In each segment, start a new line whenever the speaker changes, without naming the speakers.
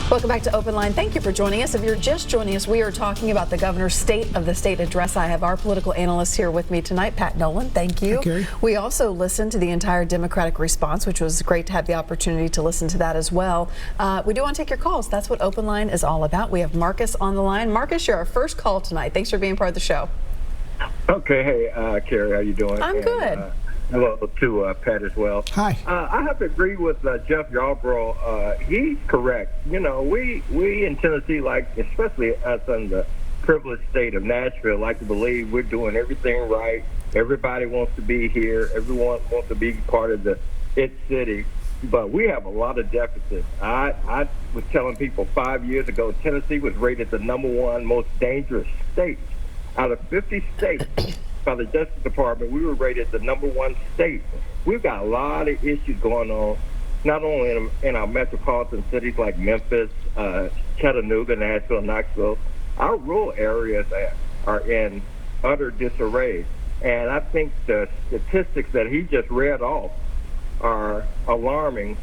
Welcome back to Open Line. Thank you for joining us. If you're just joining us, we are talking about the governor's State of the State address. I have our political analyst here with me tonight, Pat Nolan. Thank you.
Okay.
We also listened to the entire Democratic response, which was great to have the opportunity to listen to that as well. We do want to take your calls. That's what Open Line is all about. We have Marcus on the line. Marcus, you're our first call tonight. Thanks for being part of the show.
Okay. Hey, Carrie, how you doing?
I'm good.
Hello to Pat as well.
Hi.
I have to agree with Jeff Yarbrough. He's correct. You know, we in Tennessee, like especially us in the privileged state of Nashville, like to believe we're doing everything right. Everybody wants to be here. Everyone wants to be part of its city. But we have a lot of deficits. I was telling people 5 years ago, Tennessee was rated the #1 most dangerous state out of 50 states. By the Justice Department, we were rated the #1 state. We've got a lot of issues going on, not only in our metropolitan cities like Memphis, Chattanooga, Nashville, Knoxville. Our rural areas are in utter disarray. And I think the statistics that he just read off are alarming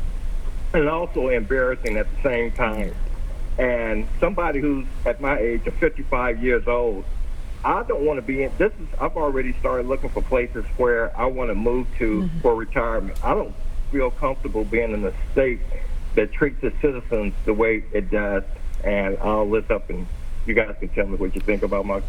and also embarrassing at the same time. And somebody who's at my age of 55 years old, I don't want to be in this. I've already started looking for places where I want to move to for retirement. I don't feel comfortable being in a state that treats its citizens the way it does. And I'll list up, and you guys can tell me what you think about my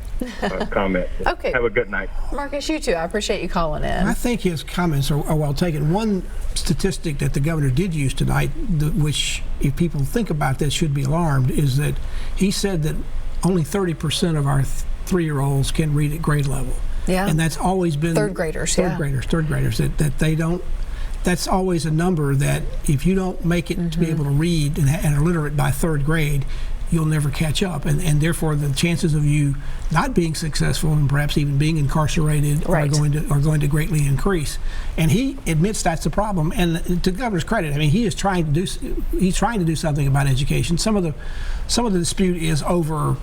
comment.
Okay.
Have a good night.
Marcus, you too. I appreciate you calling in.
I think his comments are well taken. One statistic that the governor did use tonight, which if people think about this should be alarmed, is that he said that only 30% of our 3-year-olds can read at grade level.
Yeah.
And that's always been
third graders,
that they don't. That's always a number that if you don't make it to be able to read and are literate by 3rd grade, you'll never catch up, and therefore the chances of you not being successful and perhaps even being incarcerated are going to greatly increase. And he admits that's a problem. And to the governor's credit, I mean, he's trying to do something about education. Some of the dispute is over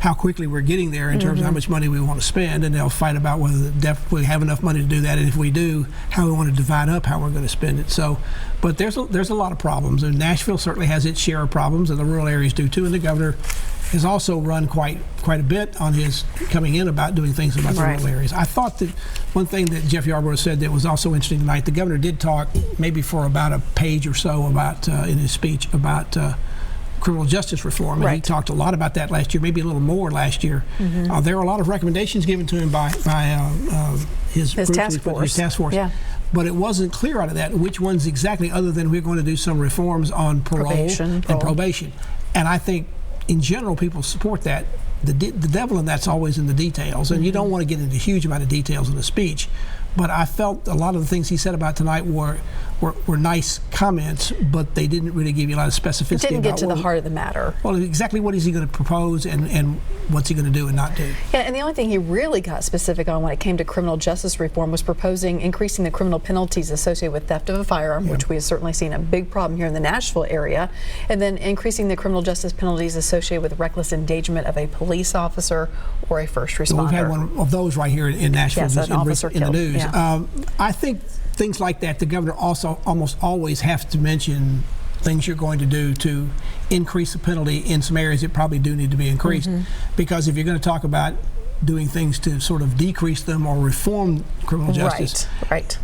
how quickly we're getting there in terms of how much money we want to spend, and they'll fight about whether we have enough money to do that, and if we do, how we want to divide up how we're going to spend it. So, but there's a lot of problems, and Nashville certainly has its share of problems, and the rural areas do too. And the governor has also run quite a bit on his coming in about doing things about the rural areas. I thought that one thing that Jeff Yarbrough said that was also interesting tonight, the governor did talk maybe for about a page or so about in his speech about criminal justice reform, and he talked a lot about that last year, maybe a little more last year. There are a lot of recommendations given to him by his
task force. Yeah.
But it wasn't clear out of that which ones exactly, other than we're going to do some reforms on parole and probation. And I think in general people support that. The devil in that's always in the details, and you don't want to get into a huge amount of details in the speech. But I felt a lot of the things he said about tonight were nice comments, but they didn't really give you a lot of specificity.
It didn't get to the heart of the matter.
Well, exactly what is he going to propose and what's he going to do and not do.
Yeah, and the only thing he really got specific on when it came to criminal justice reform was proposing increasing the criminal penalties associated with theft of a firearm, which we have certainly seen a big problem here in the Nashville area, and then increasing the criminal justice penalties associated with reckless endangerment of a police officer or a first responder.
So we've had one of those right here in Nashville in the news.
Yeah.
I think things like that, the governor also almost always has to mention things you're going to do to increase the penalty in some areas that probably do need to be increased. Because if you're going to talk about doing things to sort of decrease them or reform criminal justice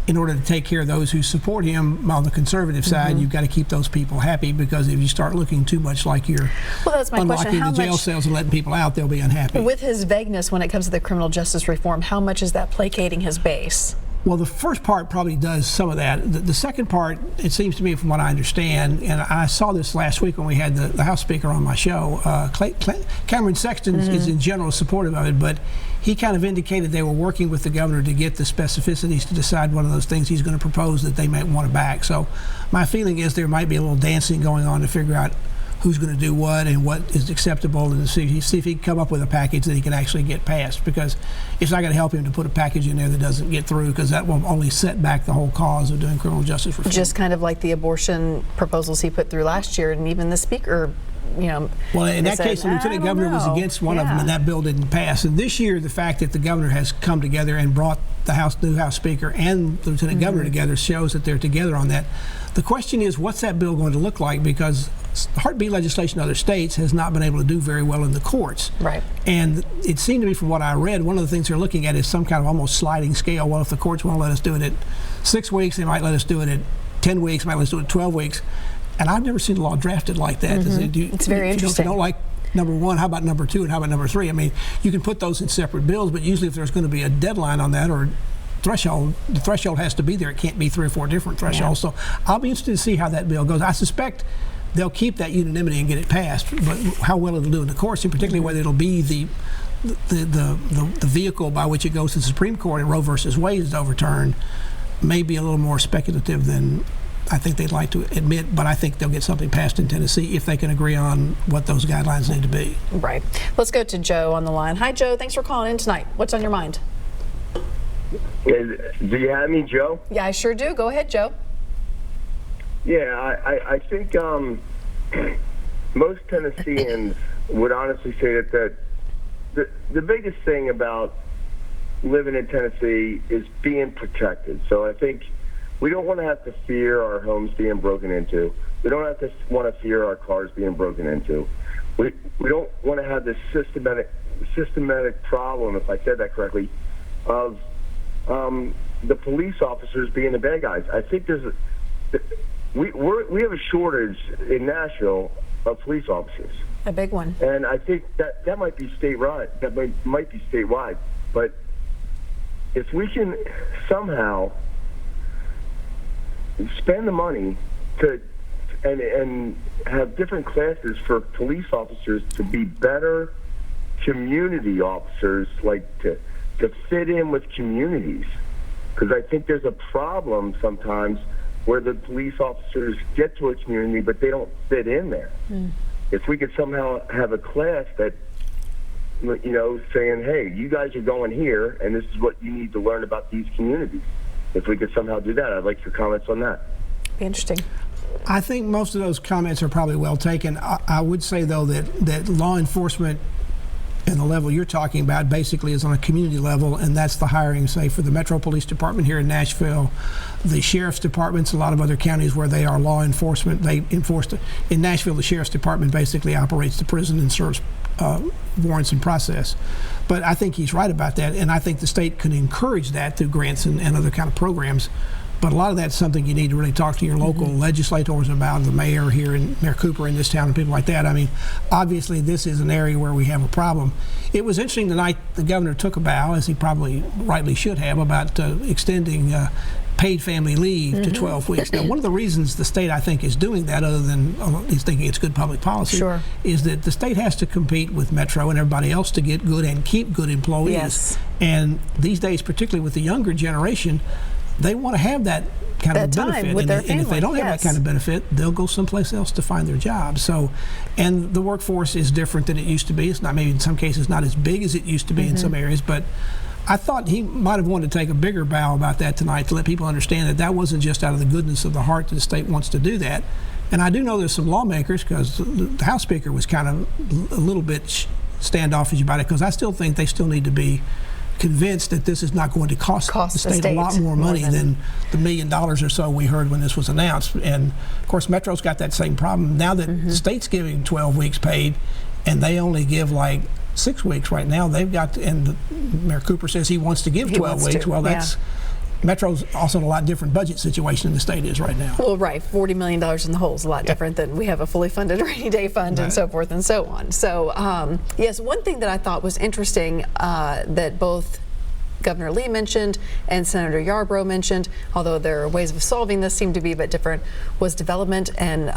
in order to take care of those who support him on the conservative side, you've got to keep those people happy, because if you start looking too much like you're unlocking the jail cells and letting people out, they'll be unhappy.
With his vagueness when it comes to the criminal justice reform, how much is that placating his base?
Well, the first part probably does some of that. The second part, it seems to me, from what I understand, and I saw this last week when we had the House Speaker on my show, Cameron Sexton is in general supportive of it, but he kind of indicated they were working with the governor to get the specificities to decide one of those things he's going to propose that they might want to back. So my feeling is there might be a little dancing going on to figure out who's going to do what and what is acceptable, and see if he can come up with a package that he can actually get passed, because it's not going to help him to put a package in there that doesn't get through, because that will only set back the whole cause of doing criminal justice reform.
Just kind of like the abortion proposals he put through last year, and even the speaker
Well, in
they
that
said,
case, the
"I
lieutenant
don't
governor was
know."
against one of them,
Yeah.
and that bill didn't pass. And this year, the fact that the governor has come together and brought the new House Speaker and the lieutenant governor together shows that they're together on that. The question is, what's that bill going to look like? Because heartbeat legislation in other states has not been able to do very well in the courts.
Right.
And it seemed to me, from what I read, one of the things they're looking at is some kind of almost sliding scale. Well, if the courts won't let us do it at 6 weeks, they might let us do it at 10 weeks, might let us do it at 12 weeks. And I've never seen a law drafted like that.
It's very interesting.
If you don't like number one, how about number two, and how about number three? I mean, you can put those in separate bills, but usually if there's going to be a deadline on that or threshold, the threshold has to be there. It can't be 3 or 4 different thresholds. So I'll be interested to see how that bill goes. I suspect they'll keep that unanimity and get it passed, but how well it'll do in the courts, and particularly whether it'll be the vehicle by which it goes to the Supreme Court and Roe versus Wade is overturned, may be a little more speculative than I think they'd like to admit, but I think they'll get something passed in Tennessee if they can agree on what those guidelines need to be.
Right. Let's go to Joe on the line. Hi, Joe. Thanks for calling in tonight. What's on your mind?
Do you have me, Joe?
Yeah, I sure do. Go ahead, Joe.
Yeah, I think most Tennesseans would honestly say that the biggest thing about living in Tennessee is being protected. So I think we don't want to have to fear our homes being broken into. We don't have to want to fear our cars being broken into. We don't want to have this systematic problem, if I said that correctly, of the police officers being the bad guys. I think we have a shortage in Nashville of police officers.
A big one.
And I think that might be statewide. That might be statewide. But if we can somehow spend the money to and have different classes for police officers to be better community officers, like to fit in with communities, because I think there's a problem sometimes where the police officers get to a community but they don't fit in there. If we could somehow have a class that, saying, hey, you guys are going here and this is what you need to learn about these communities. If we could somehow do that, I'd like your comments on that.
Be interesting.
I think most of those comments are probably well taken. I would say, though, that law enforcement and the level you're talking about basically is on a community level, and that's the hiring, say, for the Metro Police Department here in Nashville, the Sheriff's Departments, a lot of other counties where they are law enforcement. They enforce in Nashville, the Sheriff's Department basically operates the prison and serves warrants and process. But I think he's right about that, and I think the state could encourage that through grants and other kind of programs. But a lot of that's something you need to really talk to your local legislators about, the mayor here, and Mayor Cooper in this town, and people like that. I mean, obviously this is an area where we have a problem. It was interesting tonight the governor took a bow, as he probably rightly should have, about extending paid family leave to 12 weeks. Now, one of the reasons the state, I think, is doing that, other than he's thinking it's good public policy, is that the state has to compete with Metro and everybody else to get good and keep good employees.
Yes.
And these days, particularly with the younger generation, they want to have that kind of benefit.
With their
and if they don't have that kind of benefit, they'll go someplace else to find their job. So, and the workforce is different than it used to be. It's not, maybe in some cases, not as big as it used to be in some areas, but I thought he might have wanted to take a bigger bow about that tonight to let people understand that that wasn't just out of the goodness of the heart that the state wants to do that. And I do know there's some lawmakers, because the House Speaker was kind of a little bit standoffish about it, because I still think they still need to be convinced that this is not going to cost the state a lot more money than the $1 million or so we heard when this was announced. And of course, Metro's got that same problem now that the state's giving 12 weeks paid, and they only give like 6 weeks right now. They've got, and Mayor Cooper says he wants to give 12 weeks. Well, that's Metro's also in a lot different budget situation than the state is right now.
Well, right, $40 million in the hole is a lot different than we have a fully funded rainy day fund and so forth and so on. So, yes, one thing that I thought was interesting that both Governor Lee mentioned and Senator Yarborough mentioned, although their ways of solving this seem to be a bit different, was development and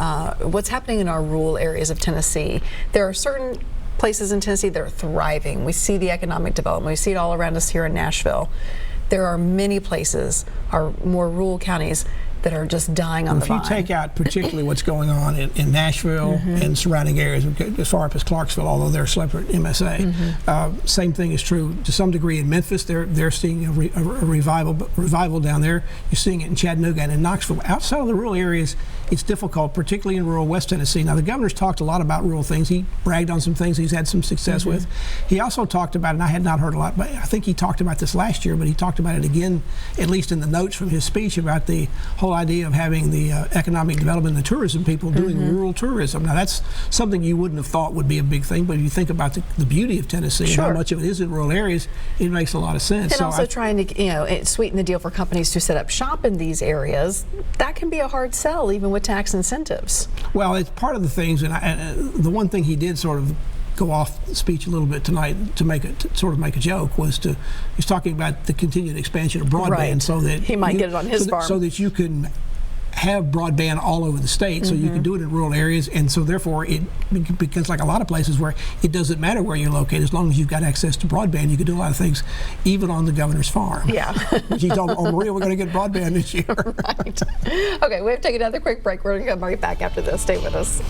what's happening in our rural areas of Tennessee. There are certain places in Tennessee that are thriving. We see the economic development. We see it all around us here in Nashville. There are many places, our more rural counties, that are just dying on the vine.
If you take out particularly what's going on in Nashville and surrounding areas, as far up as Clarksville, although they're separate MSA, same thing is true to some degree in Memphis. They're seeing a revival down there. You're seeing it in Chattanooga and in Knoxville. Outside of the rural areas, it's difficult, particularly in rural West Tennessee. Now, the governor's talked a lot about rural things. He bragged on some things he's had some success with. He also talked about, and I had not heard a lot, but I think he talked about this last year, but he talked about it again, at least in the notes from his speech, about the whole idea of having the economic development and the tourism people doing rural tourism. Now, that's something you wouldn't have thought would be a big thing, but if you think about the beauty of Tennessee and how much of it is in rural areas, it makes a lot of sense.
And
so
also trying to, sweeten the deal for companies to set up shop in these areas. That can be a hard sell, even with tax incentives.
Well, it's part of the things, and the one thing he did sort of go off speech a little bit tonight to sort of make a joke he's talking about the continued expansion of broadband, so that
he might get it on his farm,
so that you can have broadband all over the state, so you can do it in rural areas, and so therefore it becomes like a lot of places where it doesn't matter where you're located, as long as you've got access to broadband, you can do a lot of things, even on the governor's farm.
Yeah.
He told Maria, we're going to get broadband this year.
Right. Okay, we have to take another quick break. We're going to come right back after this. Stay with us.